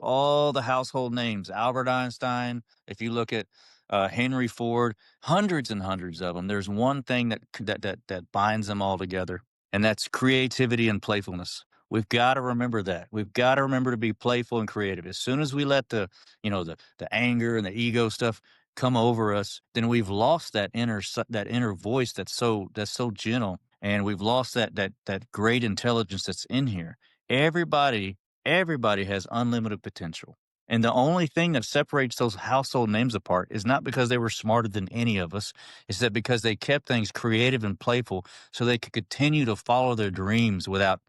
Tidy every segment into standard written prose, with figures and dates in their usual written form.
all the household names, Albert Einstein, if you look at Henry Ford, hundreds and hundreds of them, there's one thing that binds them all together, and that's creativity and playfulness. We've got to remember that. We've got to remember to be playful and creative. As soon as we let the anger and the ego stuff come over us, then we've lost that inner voice that's so gentle, and we've lost that great intelligence that's in here. Everybody everybody has unlimited potential. And the only thing that separates those household names apart is not because they were smarter than any of us. It's that because they kept things creative and playful so they could continue to follow their dreams without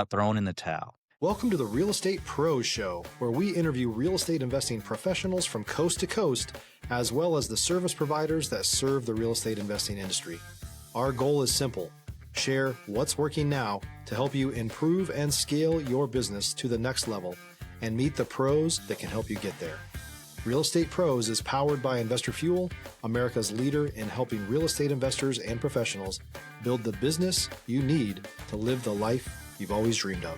throwing in the towel. Welcome to the Real Estate Pros Show, where we interview real estate investing professionals from coast to coast, as well as the service providers that serve the real estate investing industry. Our goal is simple: share what's working now to help you improve and scale your business to the next level and meet the pros that can help you get there. Real Estate Pros is powered by Investor Fuel, America's leader in helping real estate investors and professionals build the business you need to live the life you've always dreamed of.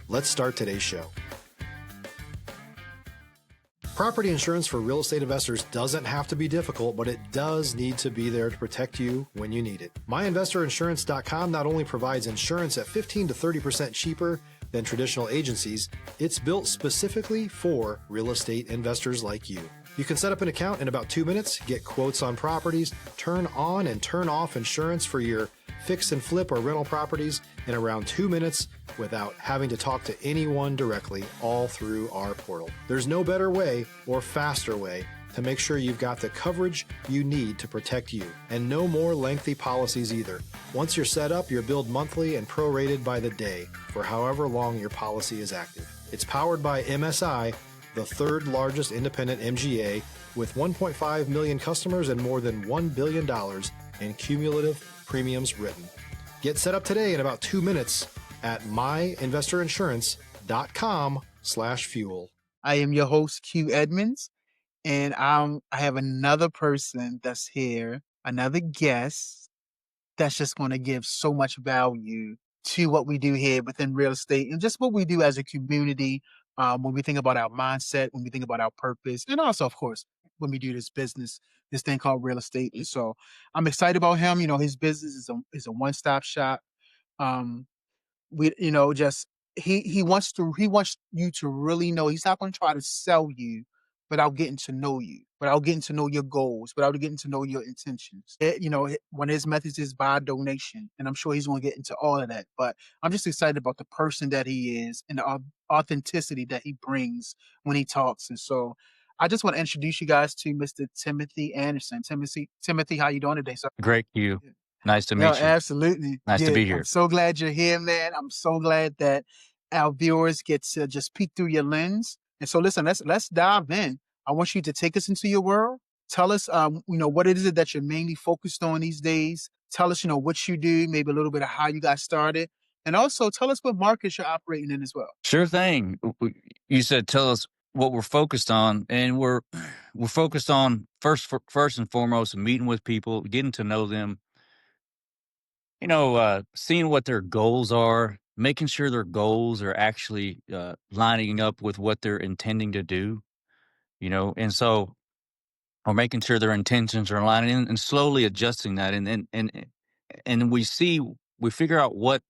Let's start today's show. Property insurance for real estate investors doesn't have to be difficult, but it does need to be there to protect you when you need it. MyInvestorInsurance.com not only provides insurance at 15 to 30% cheaper than traditional agencies, it's built specifically for real estate investors like you. You can set up an account in about 2 minutes, get quotes on properties, turn on and turn off insurance for your fix and flip or rental properties in around 2 minutes without having to talk to anyone directly, all through our portal. There's no better way or faster way to make sure you've got the coverage you need to protect you, and no more lengthy policies either. Once you're set up, you're billed monthly and prorated by the day for however long your policy is active. It's powered by MSI, the third largest independent MGA, with 1.5 million customers and more than $1 billion in cumulative premiums written. Get set up today in about 2 minutes at myinvestorinsurance.com/fuel. I am your host, Q Edmonds, and I have another person that's here, another guest that's just going to give so much value to what we do here within real estate and just what we do as a community, when we think about our mindset, when we think about our purpose, and also, of course, when we do this business, this thing called real estate. And so I'm excited about him. His business is a one-stop shop. Um, just he wants you to really know he's not going to try to sell you without getting to know you, without getting to know your goals, without getting to know your intentions. One of his methods is by donation, and I'm sure he's going to get into all of that. But I'm just excited about the person that he is and the authenticity that he brings when he talks. And so I just want to introduce you guys to Mr. Timothy Anderson. Timothy, how you doing today, sir? Great, you. Yeah. Nice to No, meet you. absolutely. Nice to Yeah, be I'm here. so glad you're here, man. I'm so glad that our viewers get to just peek through your lens. And so, listen, let's dive in. I want you to take us into your world. Tell us, what it is that you're mainly focused on these days. Tell us, what you do, maybe a little bit of how you got started, and also tell us what markets you're operating in as well. Sure thing. You said tell us what we're focused on, and we're focused on first and foremost meeting with people, getting to know them, seeing what their goals are, making sure their goals are actually lining up with what they're intending to do, and so, or making sure their intentions are aligning and slowly adjusting that. And we figure out what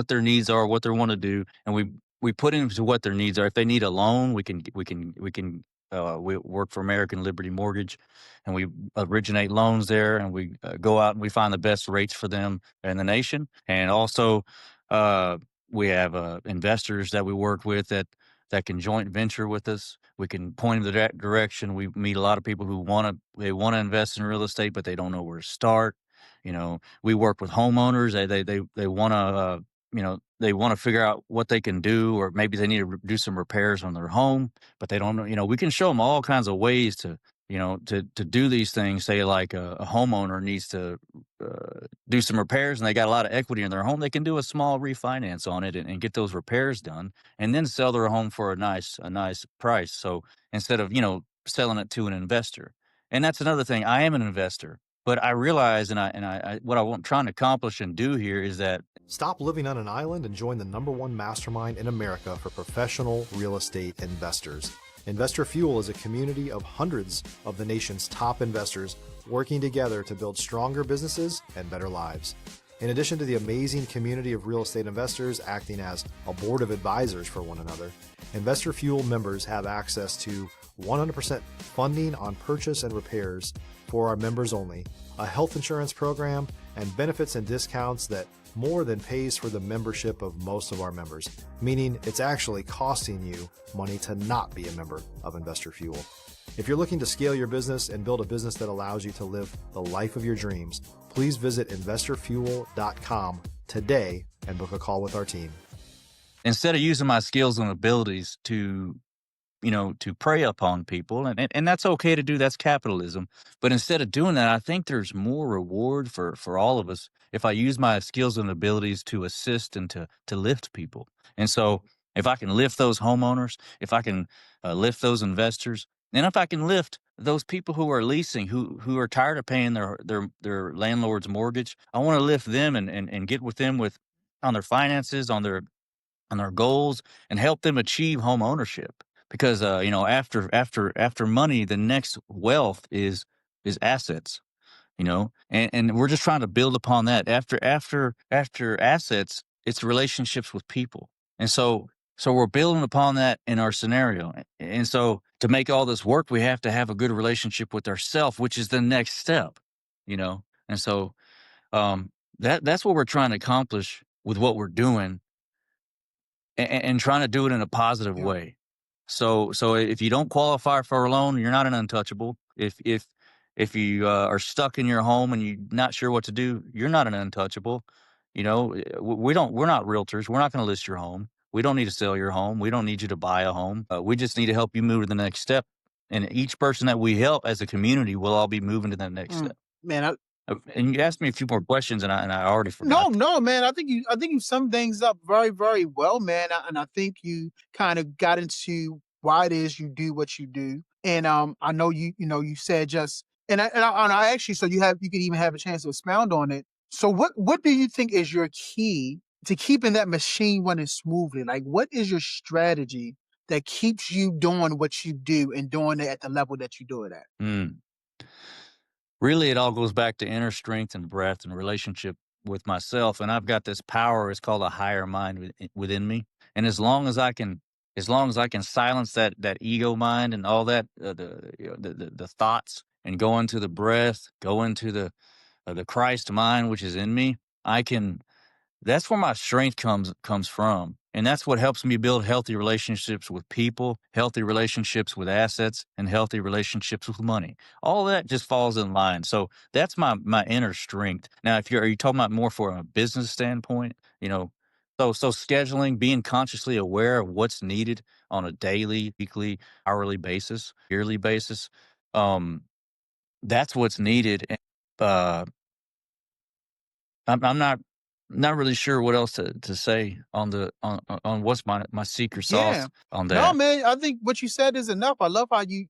their needs are, what they want to do, and we put into what their needs are. If they need a loan, we work for American Liberty Mortgage, and we originate loans there, and we go out and we find the best rates for them in the nation. And also, we have investors that we work with that can joint venture with us. We can point them that direction. We meet a lot of people who want to invest in real estate, but they don't know where to start. We work with homeowners. They want to they want to figure out what they can do, or maybe they need to do some repairs on their home, but they don't know. We can show them all kinds of ways to do these things. Say like a homeowner needs to do some repairs and they got a lot of equity in their home. They can do a small refinance on it and get those repairs done, and then sell their home for a nice price. So instead of selling it to an investor. And that's another thing. I am an investor. But I realize, what I'm trying to accomplish and do here is that Stop living on an island and join the #1 mastermind in America for professional real estate investors. Investor Fuel is a community of hundreds of the nation's top investors working together to build stronger businesses and better lives. In addition to the amazing community of real estate investors acting as a board of advisors for one another, Investor Fuel members have access to 100% funding on purchase and repairs for our members only, a health insurance program, and benefits and discounts that more than pays for the membership of most of our members, meaning it's actually costing you money to not be a member of Investor Fuel. If you're looking to scale your business and build a business that allows you to live the life of your dreams, please visit investorfuel.com today and book a call with our team. instead of using my skills and abilities to to prey upon people, and that's okay to do. That's capitalism. But instead of doing that, I think there's more reward for all of us if I use my skills and abilities to assist and to lift people. And so if I can lift those homeowners, if I can lift those investors, and if I can lift those people who are leasing, who are tired of paying their landlord's mortgage, I want to lift them and get with them with on their finances, on their goals, and help them achieve home ownership. Because after money, the next wealth is assets. And we're just trying to build upon that. After assets, it's relationships with people. And so we're building upon that in our scenario. And so to make all this work, we have to have a good relationship with ourself, which is the next step. And so that's what we're trying to accomplish with what we're doing, and trying to do it in a positive Yeah. way. So if you don't qualify for a loan, you're not an untouchable. If you are stuck in your home and you're not sure what to do, you're not an untouchable. We're not realtors. We're not going to list your home. We don't need to sell your home. We don't need you to buy a home. We just need to help you move to the next step. And each person that we help as a community will all be moving to that next step. Man, And you asked me a few more questions, and I already no, forgot. no, man. I think you summed things up very, very well, man. And I think you kind of got into why it is you do what you do. And I know you said just and I actually so you could even have a chance to expound on it. So what do you think is your key to keeping that machine running smoothly? Like, what is your strategy that keeps you doing what you do and doing it at the level that you do it at? Mm. Really, it all goes back to inner strength and breath and relationship with myself. And I've got this power. It's called a higher mind within me. And as long as I can silence that ego mind and all that, the thoughts, and go into the breath, go into the Christ mind which is in me, I can. That's where my strength comes from. And that's what helps me build healthy relationships with people, healthy relationships with assets, and healthy relationships with money. All that just falls in line. So that's my inner strength. Now, are you talking about more from a business standpoint? So scheduling, being consciously aware of what's needed on a daily, weekly, hourly basis, yearly basis. Um, that's what's needed. Uh, I'm not really sure what else to say on what's my secret Yeah. sauce on No, that. man, I think what you said is enough. I love how you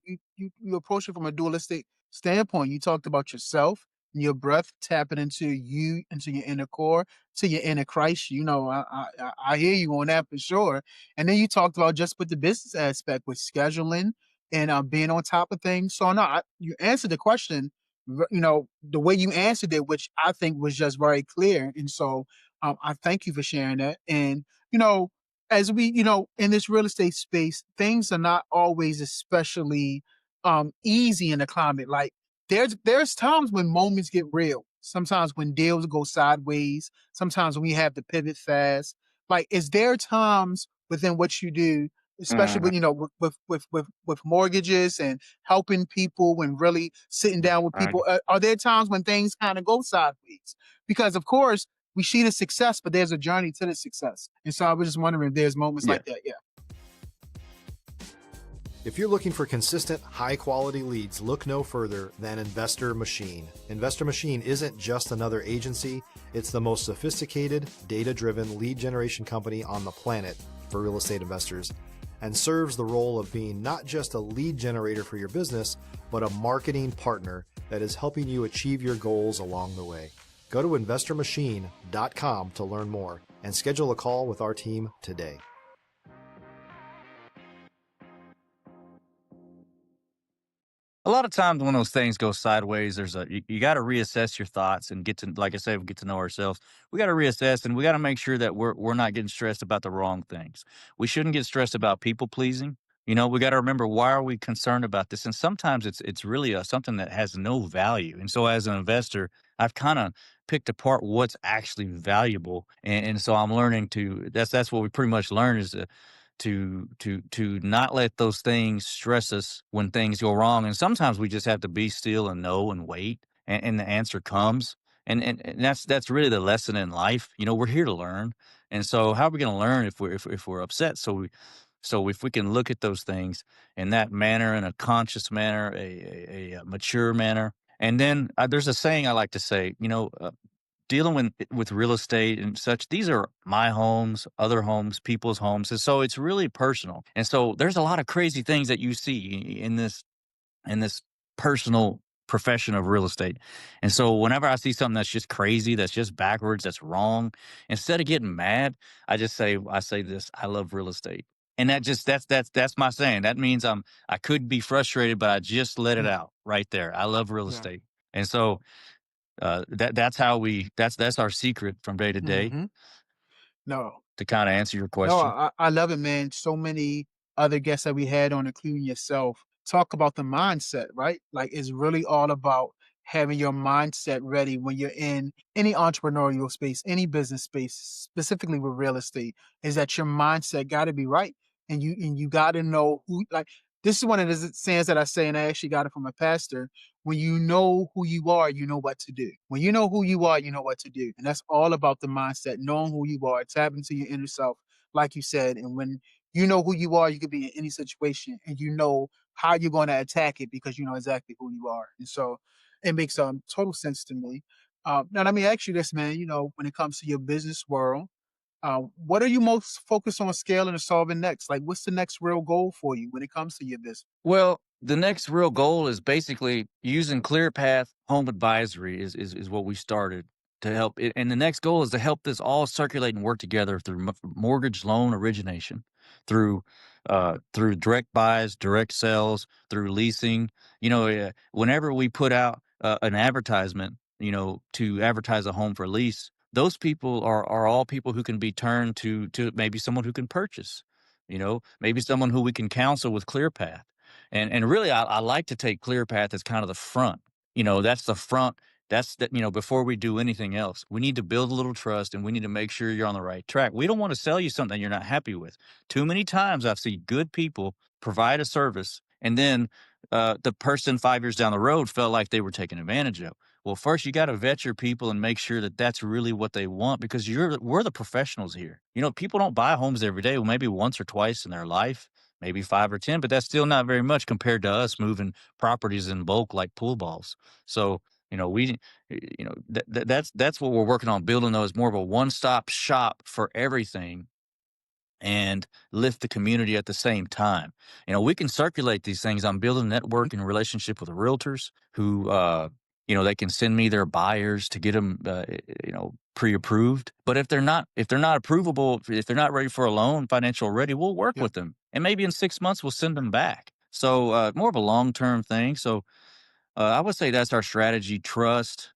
approach it from a dualistic standpoint. You talked about yourself and your breath tapping into you, into your inner core, to your inner Christ. I hear you on that for sure. And then you talked about just with the business aspect with scheduling and being on top of things. So no, you answered the question, the way you answered it, which I think was just very clear. And so I thank you for sharing that. And you know, as we, in this real estate space, things are not always especially easy in the climate. Like there's times when moments get real. Sometimes when deals go sideways. Sometimes when we have to pivot fast. Like, is there times within what you do, especially Mhm. with with mortgages and helping people and really sitting down with Right. people? Are there times when things kind of go sideways? Because of course we see the success, but there's a journey to the success. And so I was just wondering if there's moments Yeah. like that. Yeah. If you're looking for consistent, high-quality leads, look no further than Investor Machine. Investor Machine isn't just another agency, it's the most sophisticated, data-driven lead generation company on the planet for real estate investors, and serves the role of being not just a lead generator for your business, but a marketing partner that is helping you achieve your goals along the way. Go to investormachine.com to learn more and schedule a call with our team today. A lot of times when those things go sideways, you got to reassess your thoughts and get to, like I said, we get to know ourselves. We got to reassess, and we got to make sure that we're not getting stressed about the wrong things. We shouldn't get stressed about people pleasing. We got to remember, why are we concerned about this? And sometimes it's really something that has no value. And so as an investor, I've kind of picked apart what's actually valuable, and so I'm learning to. That's what we pretty much learn, is to not let those things stress us when things go wrong. And sometimes we just have to be still and know and wait, and the answer comes. And that's really the lesson in life. We're here to learn. And so how are we going to learn if we're upset? So if we can look at those things in that manner, in a conscious manner, a mature manner. And then there's a saying I like to say, dealing with real estate and such, these are my homes, other homes, people's homes. And so it's really personal. And so there's a lot of crazy things that you see in this personal profession of real estate. And so whenever I see something that's just crazy, that's just backwards, that's wrong, instead of getting mad, I say this: I love real estate. And that's my saying. That means I could be frustrated, but I just let it Yeah, out right there. I love real yeah. estate. And so that's our secret from day to day, Mhm. No. to kind of answer your No, question. I love it, man. So many other guests that we had on, including yourself, talk about the mindset, right? Like, it's really all about having your mindset ready when you're in any entrepreneurial space, any business space, specifically with real estate, is that your mindset got to be right. And you got to know who, like, this is one of the sayings that I say, and I actually got it from a pastor. When you know who you are, you know what to do. When you know who you are, you know what to do. And that's all about the mindset, knowing who you are, tapping into your inner self, like you said. And when you know who you are, you could be in any situation, and you know how you're going to attack it because you know exactly who you are. And so it makes total sense to me. Now, let me ask you this, man. When it comes to your business world, what are you most focused on scaling and solving next? Like, what's the next real goal for you when it comes to your business? Well, the next real goal is basically using ClearPath Home Advisory is what we started to help it. And the next goal is to help this all circulate and work together through mortgage loan origination, through direct buys, direct sales, through leasing. Whenever we put out an advertisement, to advertise a home for lease, those people are all people who can be turned to maybe someone who can purchase. Maybe someone who we can counsel with ClearPath. And really, I like to take ClearPath as kind of the front. That's the front. Before we do anything else, we need to build a little trust, and we need to make sure you're on the right track. We don't want to sell you something you're not happy with. Too many times I've seen good people provide a service, and then the person 5 years down the road felt like they were taken advantage of. Well, first you got to vet your people and make sure that that's really what they want, because we're the professionals here. People don't buy homes every day. Well, maybe once or twice in their life, maybe 5 or 10, but that's still not very much compared to us moving properties in bulk like pool balls. So, we, that's what we're working on, building those more of a one-stop shop for everything, and lift the community at the same time. We can circulate these things. I'm building a network and relationship with the realtors who, they can send me their buyers to get them, pre-approved. But if they're not approvable, if they're not ready for a loan, financial ready, we'll work Yeah. with them. And maybe in 6 months, we'll send them back. So more of a long-term thing. So I would say that's our strategy: trust,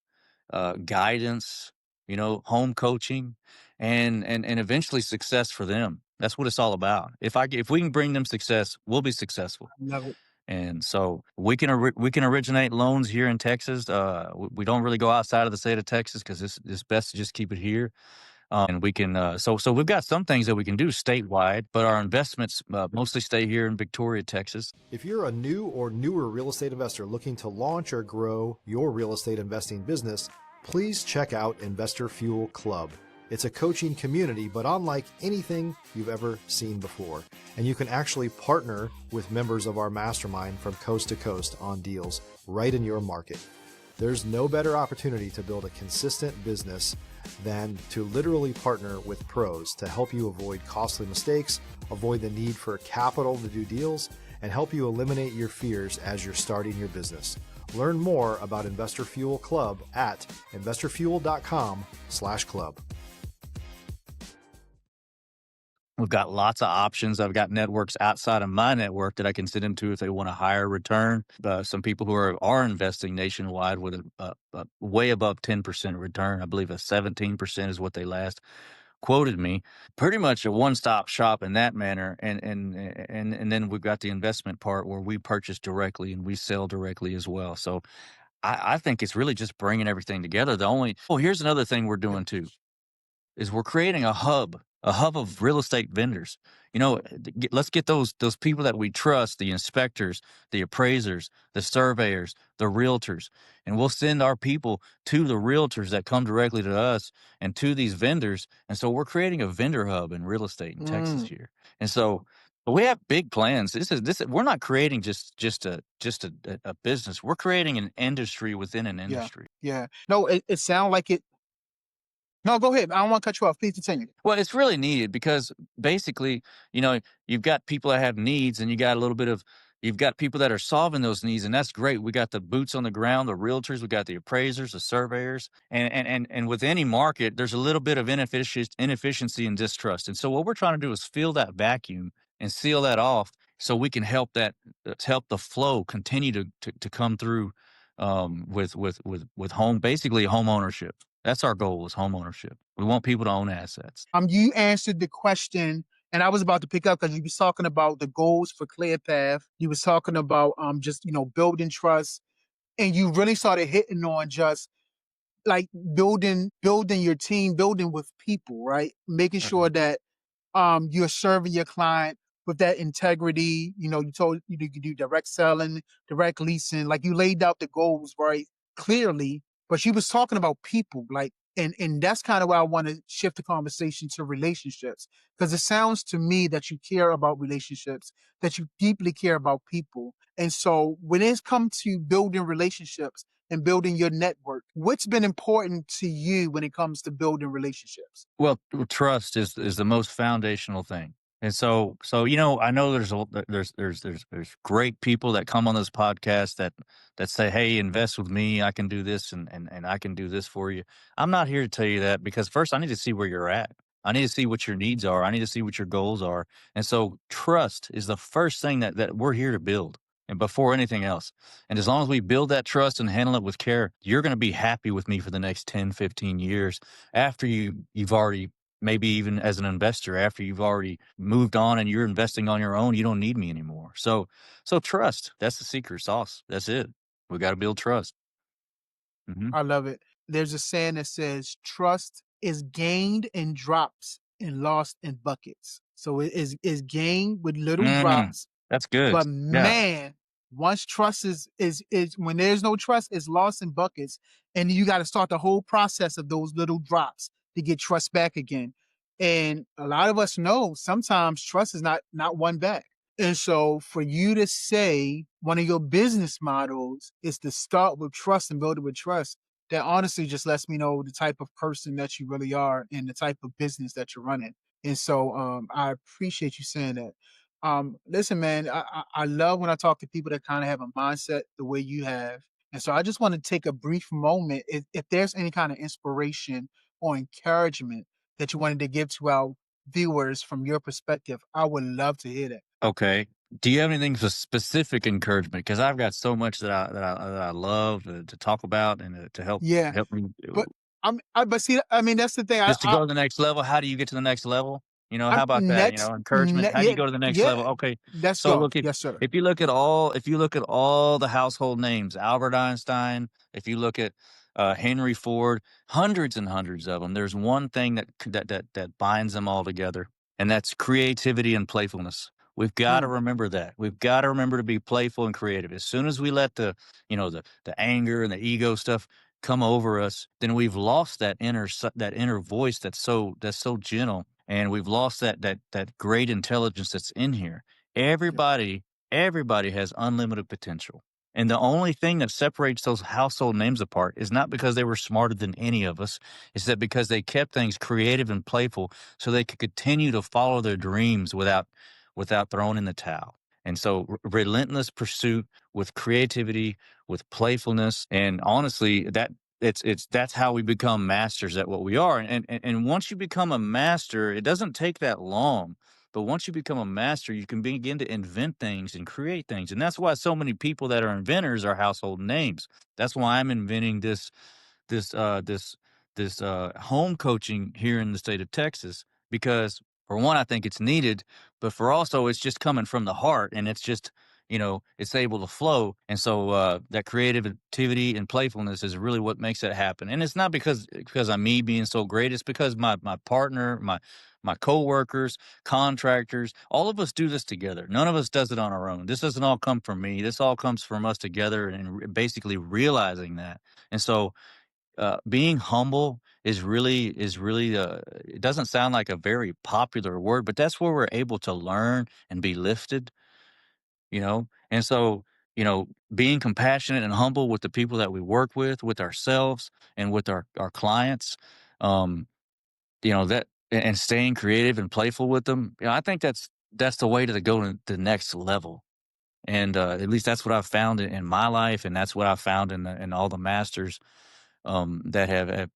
guidance, home coaching, and eventually success for them. That's what it's all about. If we can bring them success, we'll be successful. I love it. And so we can originate loans here in Texas. We don't really go outside of the state of Texas because it's best to just keep it here. And we can so we've got some things that we can do statewide, but our investments mostly stay here in Victoria, Texas. If you're a new or newer real estate investor looking to launch or grow your real estate investing business, please check out Investor Fuel Club. It's a coaching community, but unlike anything you've ever seen before. And you can actually partner with members of our mastermind from coast to coast on deals right in your market. There's no better opportunity to build a consistent business than to literally partner with pros to help you avoid costly mistakes, avoid the need for capital to do deals, and help you eliminate your fears as you're starting your business. Learn more about Investor Fuel Club at investorfuel.com/club. We've got lots of options. I've got networks outside of my network that I can send them to if they want a higher return. Some people who are investing nationwide with a way above 10% return. I believe a 17% is what they last quoted me. Pretty much a one-stop shop in that manner. And then we've got the investment part where we purchase directly and we sell directly as well. So I think it's really just bringing everything together. Here's another thing we're doing too, is we're creating a hub of real estate vendors. Let's get those people that we trust, the inspectors, the appraisers, the surveyors, the realtors, and we'll send our people to the realtors that come directly to us and to these vendors. And so we're creating a vendor hub in real estate in Texas Mm, here. And so but we have big plans. We're not creating just a business. We're creating an industry within an yeah, industry. yeah. No, it sounds like it. No, go ahead. I don't want to cut you off. Please continue. Well, it's really needed because basically, you've got people that have needs and you've got people that are solving those needs, and that's great. We got the boots on the ground, the realtors, we got the appraisers, the surveyors, and with any market, there's a little bit of inefficiency and distrust. And so what we're trying to do is fill that vacuum and seal that off so we can help the flow continue to come through with basically home ownership. That's our goal, is home ownership. We want people to own assets. You answered the question, and I was about to pick up because you was talking about the goals for ClearPath. You was talking about just building trust, and you really started hitting on just like building your team, building with people, right? Making Mhm. sure that you're serving your client with that integrity. You told you could do direct selling, direct leasing, like you laid out the goals right clearly, but she was talking about people, like, and that's kind of why I want to shift the conversation to relationships, because it sounds to me that you care about relationships, that you deeply care about people. And so when it's come to building relationships and building your network, what's been important to you when it comes to building relationships? Well, trust is the most foundational thing. And so I know there's great people that come on this podcast that say, "Hey, invest with me. I can do this and I can do this for you." I'm not here to tell you that, because first I need to see where you're at. I need to see what your needs are. I need to see what your goals are. And so trust is the first thing that we're here to build, and before anything else. And as long as we build that trust and handle it with care, you're going to be happy with me for the next 10, 15 years after you've already, maybe even as an investor, after you've already moved on and you're investing on your own, you don't need me anymore. So trust, that's the secret sauce. That's it. We got to build trust. Hmm. I love it. There's a saying that says trust is gained in drops and lost in buckets. So it is gained with little Mm, drops, that's good. but Yeah. man, once trust is when there's no trust, it's lost in buckets. And you got to start the whole process of those little drops to get trust back again. And a lot of us know sometimes trust is not won back. And so for you to say one of your business models is to start with trust and build it with trust, that honestly just lets me know the type of person that you really are and the type of business that you're running. And so I appreciate you saying that. Listen, man, I love when I talk to people that kind of have a mindset the way you have. And so I just want to take a brief moment. If there's any kind of inspiration or encouragement that you wanted to give to our viewers from your perspective, I would love to hear that. Okay. Do you have anything for specific encouragement? Because I've got so much that I love to talk about and to Yeah, help me but but see, I mean, that's the thing. just to go to the next level. How do you get to the next level? How about that? Encouragement. How do you Yeah, go to the next yeah. level? Okay. Let's So go. look at Yes, sir. if you look at all the household names, Albert Einstein, if you look at Henry Ford, hundreds and hundreds of them, there's one thing that binds them all together, and that's creativity and playfulness. We've got to Mm, remember that. We've got to remember to be playful and creative. As soon as we let the anger and the ego stuff come over us, then we've lost that inner voice that's so gentle, and we've lost that great intelligence that's in here. yeah, Everybody has unlimited potential. And the only thing that separates those household names apart is not because they were smarter than any of us. It's that because they kept things creative and playful so they could continue to follow their dreams without throwing in the towel. And so relentless pursuit with creativity, with playfulness, and honestly, that's how we become masters at what we are. And once you become a master, it doesn't take that long. But once you become a master, you can begin to invent things and create things. And that's why so many people that are inventors are household names. That's why I'm inventing this uh this this home coaching here in the state of Texas, because for one, I think it's needed, but for also it's just coming from the heart, and it's just, it's able to flow. And so that creativity and playfulness is really what makes it happen. And it's not because I'm me being so great. It's because my partner, my coworkers, contractors, all of us do this together. None of us does it on our own. This doesn't all come from me. This all comes from us together, and basically realizing that. And so being humble is really it doesn't sound like a very popular word, but that's where we're able to learn and be lifted, and so, being compassionate and humble with the people that we work with ourselves, and with our clients, um that and staying creative and playful with them. I think that's the way to go to the next level. And at least that's what I've found in my life, and that's what I've found in all the masters that have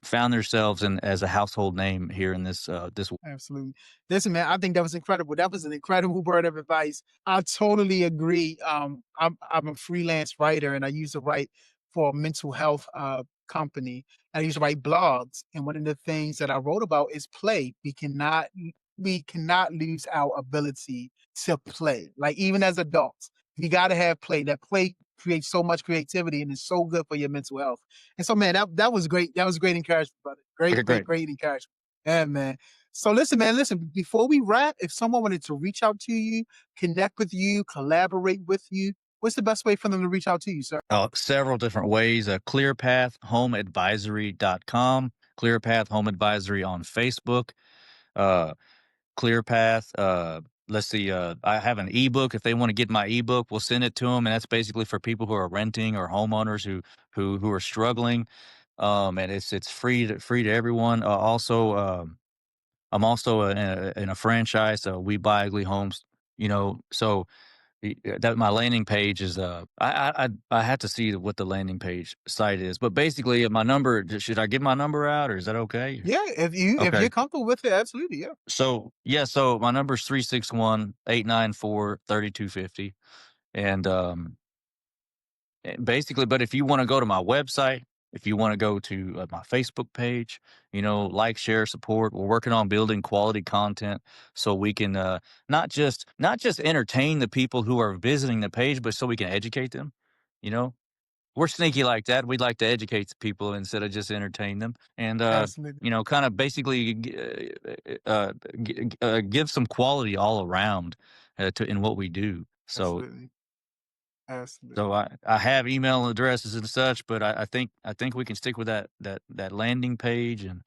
found themselves in as a household name here in this. Absolutely. Listen, man, I think that was incredible. That was an incredible word of advice. I totally agree. I'm a freelance writer, and I used to write for a mental health company. I used to write blogs, and one of the things that I wrote about is play. We cannot lose our ability to play. Like, even as adults, you got to have play. That play creates so much creativity, and it's so good for your mental health. And so, man, that was great. That was great encouragement, brother. Okay, Great, great, great. great encouragement. Yeah, man. So listen, man, listen, before we wrap, if someone wanted to reach out to you, connect with you, collaborate with you, what's the best way for them to reach out to you, sir? Several different ways. ClearPathHomeAdvisory.com, ClearPath Home Advisory on Facebook, uh, ClearPath. Let's see. I have an ebook. If they want to get my ebook, we'll send it to them, and that's basically for people who are renting or homeowners who are struggling. And it's free to everyone. Also, I'm also in a franchise. We buy ugly homes. So that my landing page is I have to see what the landing page site is, but basically my number. Should I give my number out, or is that okay? Yeah, if you're Okay. comfortable with it, absolutely, yeah. So yeah, so my number is 361-894-3250. And basically, but if you want to go to my website, if you want to go to my Facebook page, like, share, support. We're working on building quality content so we can not just entertain the people who are visiting the page, but so we can educate them. You know, we're sneaky like that. We'd like to educate the people instead of just entertain them, and Absolutely, kind of basically give some quality all around in what we do. So absolutely, so absolutely, I have email addresses and such, but I think we can stick with that landing page, and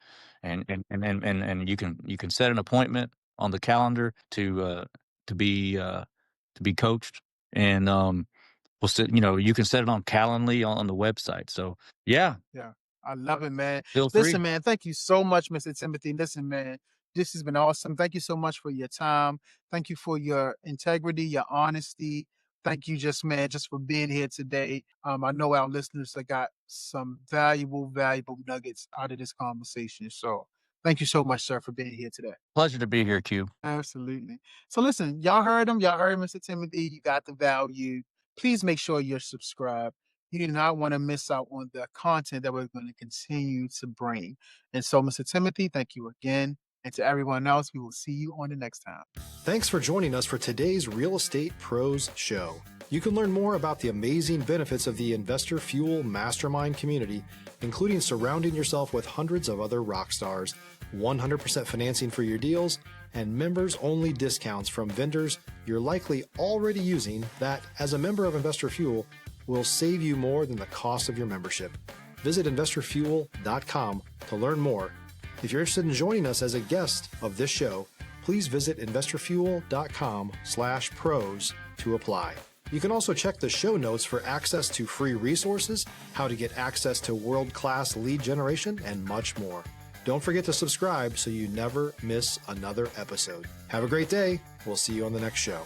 you can set an appointment on the calendar to be coached, and we'll sit you can set it on Calendly on the website. So yeah, yeah. I love it, man. feel Listen, free. man, thank you so much, Mr. Timothy. Listen, man, this has been awesome. Thank you so much for your time. Thank you for your integrity, your honesty. Thank you just for being here today. I know our listeners have got some valuable nuggets out of this conversation. So thank you so much, sir, for being here today. Pleasure to be here, Q. Absolutely. So listen, y'all heard him. Y'all heard Mr. Timothy. You got the value. Please make sure you're subscribed. You do not want to miss out on the content that we're going to continue to bring. And so, Mr. Timothy, thank you again. And to everyone else, we will see you on the next time. Thanks for joining us for today's Real Estate Pros Show. You can learn more about the amazing benefits of the Investor Fuel Mastermind community, including surrounding yourself with hundreds of other rock stars, 100% financing for your deals, and members-only discounts from vendors you're likely already using that, as a member of Investor Fuel, will save you more than the cost of your membership. Visit investorfuel.com to learn more. If you're interested in joining us as a guest of this show, please visit investorfuel.com/pros to apply. You can also check the show notes for access to free resources, how to get access to world-class lead generation, and much more. Don't forget to subscribe so you never miss another episode. Have a great day. We'll see you on the next show.